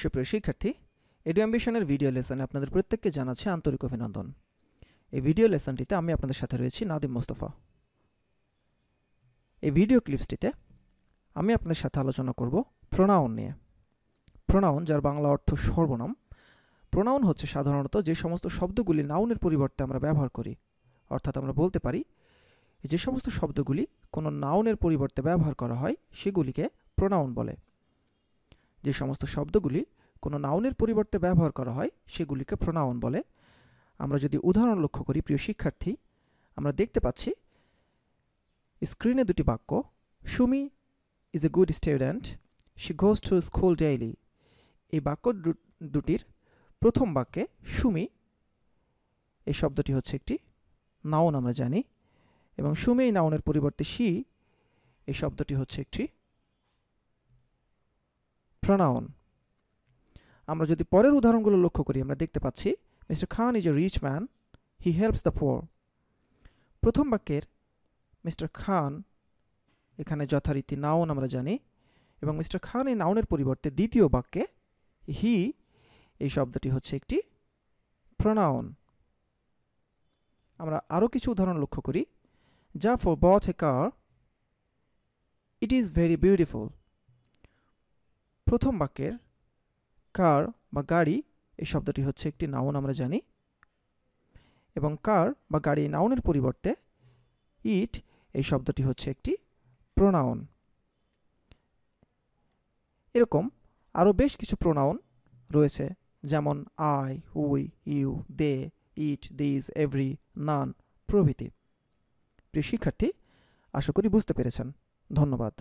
সুপ্রিয় শিক্ষার্থী, এডুঅ্যাম্বিশনের ভিডিও লেসনে আপনাদের প্রত্যেককে জানাচ্ছি আন্তরিক অভিনন্দন। এই ভিডিও লেসনটিতে আমি আপনাদের সাথে রয়েছি নাদিম মোস্তফা। এই ভিডিও ক্লিপসটিতে আমি আপনাদের সাথে আলোচনা করব প্রোনাউন নিয়ে। প্রোনাউন, যার বাংলা অর্থ সর্বনাম। প্রোনাউন হচ্ছে সাধারণত যে সমস্ত শব্দগুলি নাউনের পরিবর্তে আমরা ব্যবহার করি, অর্থাৎ আমরা বলতে পারি যে সমস্ত শব্দগুলি কোনো নাউনের পরিবর্তে ব্যবহার করা হয় সেগুলিকে প্রোনাউন বলে। যে সমস্ত শব্দগুলি কোনো নাউনের পরিবর্তে ব্যবহার করা হয় সেগুলিকে প্রোনাউন বলে। আমরা যদি উদাহরণ লক্ষ্য করি প্রিয় শিক্ষার্থী, আমরা দেখতে পাচ্ছি স্ক্রিনে দুটি বাক্য। Sumi is a good student, she goes to school daily. এই বাক্য দুটির প্রথম বাক্যে সুমি এই শব্দটি হচ্ছে একটি নাউন আমরা জানি, এবং সুমি এই নাউনের পরিবর্তে শি এই শব্দটি হচ্ছে একটি প্রোনাউন। আমরা যদি পরের উদাহরণগুলো লক্ষ্য করি আমরা দেখতে পাচ্ছি mister Khan is a rich man, he helps the poor. প্রথম বাক্যের মিস্টার খান এখানে যথারীতি নাউন আমরা জানি, এবং মিস্টার খান এই নাউনের পরিবর্তে দ্বিতীয় বাক্যে হি এই শব্দটি হচ্ছে একটি প্রোনাউন। আমরা আরও কিছু উদাহরণ লক্ষ্য করি। জাফর বট এ কার, ইট ইজ ভেরি বিউটিফুল। প্রথম বাক্যের কার বা গাড়ি এই শব্দটি হচ্ছে একটি নাউন আমরা জানি, এবং কার বা গাড়ি নাউনের পরিবর্তে ইট এই শব্দটি হচ্ছে একটি প্রোনাউন। এরকম আরও বেশ কিছু প্রোনাউন রয়েছে, যেমন I, we, you, they, it, this, every, none প্রভৃতি। প্রিয় শিক্ষার্থী, আশা করি বুঝতে পেরেছেন। ধন্যবাদ।